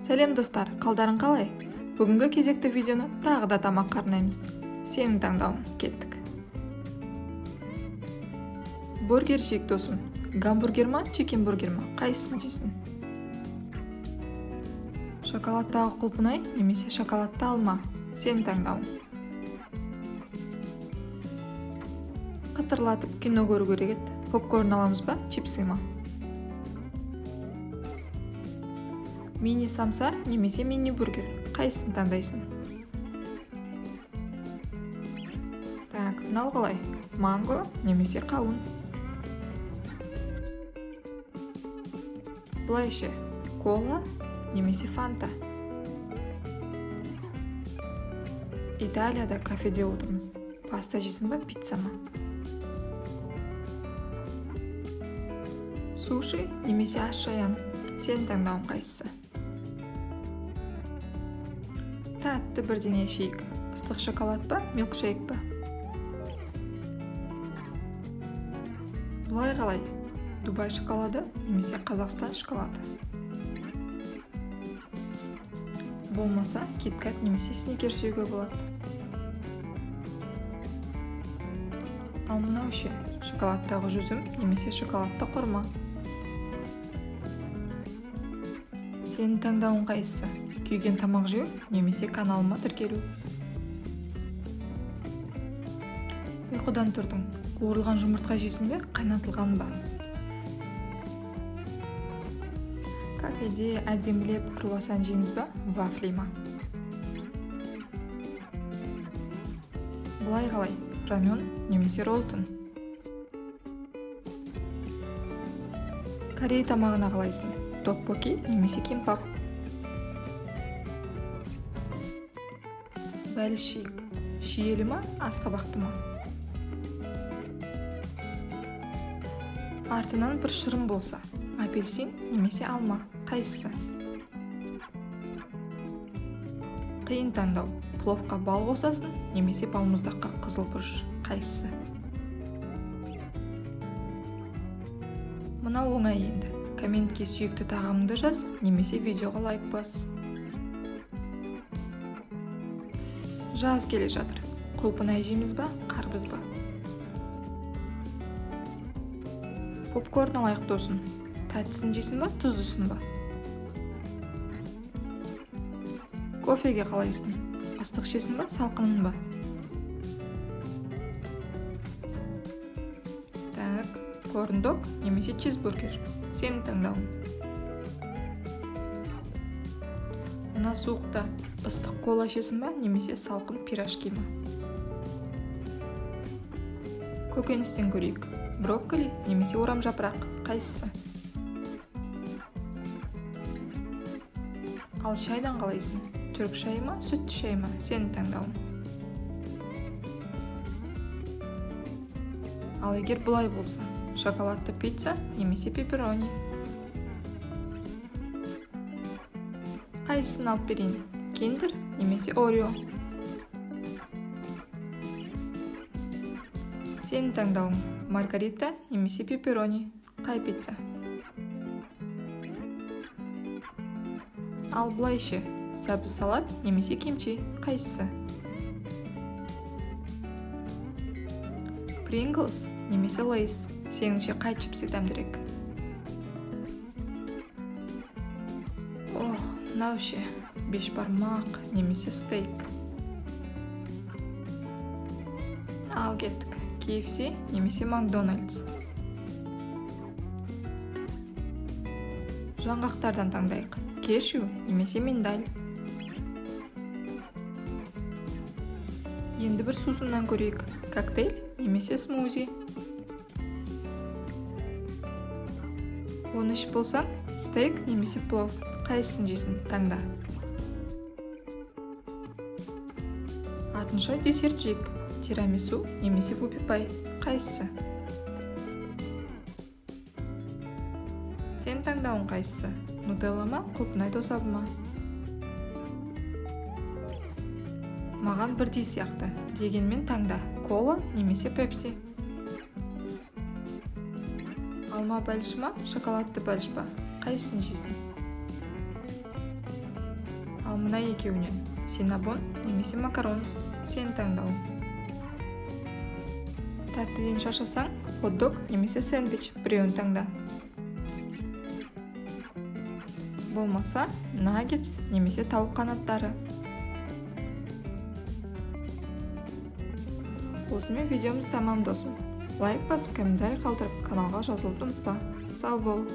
Сәлем достар, қалдарың қалай? Бүгінгі кезекті видеоны тағы да тамаққа арнаймыз. Сенің таңдауың, кеттік. Бургер жейік досым. Гамбургер ма, чикенбургер ма? Қайсысын жейсің? Шоколадтағы құлпынай немесе шоколадты алма? Сенің таңдауың. Қатырлатып кино көру керек еді. Попкорн аламыз ба, чипсы ма? Мини самса немесе мини бургер? Қайсысын таңдайсың? Так, мынау қалай? Манго немесе қауын? Былайше, кола немесе фанта? Италияда кафеде отырмыз. Паста жейсің ба, пицца ма? Суши немесе аш-шаян? Сенің таңдауың қайсысы? Тәтті бірдеңе ішейік. Ыстық шоколад ба, милкшейк ба? Бұлай қалай? Дубай шоколады немесе Қазақстан шоколады? Болмаса, киткат немесе сникерс жеуге болады. Ал мынау ше, шоколадтағы жүзім немесе шоколадты құрма? Сенің таңдауың қайсысы? Күйген тамақ жеу немесе каналыма тіркелу? Ұйқыдан тұрдың. Қуырылған жұмыртқа жейсің бе, қайнатылған ба? Кафеде әдемілеп круассан жейміз ба, вафли ма? Бұлай қалай? Рамен немесе роллтон? Корей тамағына қалайсың? Токбоки немесе кимпап? Бәлішейік. Шиелі ма, асқабақты ма? Артынан бір шырым болса, апельсин немесе алма? Қайсысы? Қиын таңдау. Пловқа бал қосасын немесе балмұздаққа қызыл бұрыш? Қайсысы? Мынау оңай енді. Комментке сүйікті тағамыңды жаз немесе видеоға лайк бас. Жаз келе жатыр. Құлпынай жейміз ба, қарбыз ба? Попкорн алайық досым. Тәттісін жейсің ба, тұздысын ба? Кофеге қалайсың? Ыстық ішесің ба, салқынын ба? Так, корн-дог немесе чизбургер? Сенің таңдауың. Мына суықта ыстық кола ішесің ба, немесе салқын пирожки ма? Көкөністен көрейік. Брокколи немесе орам жапырақ? Қайсысы? Ал шайдан қалайсың? Түрік шайы ма, сүтті шай ма? Сенің таңдауың. Ал егер бұлай болса, шоколадты пицца немесе пепперони? Қайсысын алып берейін? Киндер немесе Орео? Сенің таңдауың. Маргарита немесе пепперони? Қай пицца? Ал бұлайше, сәбіз салат немесе кимчи? Қайсысы? Принглс немесе Лейс? Сеніңше қай чипсы тәмдірек? Ох, мынау ше, бешбармақ немесе стейк? Ал кеттік. KFC немесе Макдональдс? Жаңғақтардан таңдайық. Кешью немесе миндаль? Енді бір сусыннан көрейік. Коктейль немесе смузи? Оны ішіп болсаң, стейк немесе плов? Қайсысын жейсің? Таңда. Артынша десерт жейік. Тирамису немесе фупи-пай? Қайсысы? Сен таңдауың қайсысы? Нутелла ма, құлпынай тосабы ма? Маған бірдей сияқты. Дегенмен таңда. Кола немесе пепси? Алма бәліш ма, шоколадты бәліш па? Қайсысын жейсің? Ал мына екеуінен синабон немесе макаронс сен таңдауың. Тәттіден шаршасаң, хот-дог немесе сэндвич біреуін таңда. Болмаса, наггетс немесе тауық қанаттары. Осымен видеомыз тамам досым. Лайк басып, комментарий қалдырып, каналға жазылуды ұмытпа. Сау бол!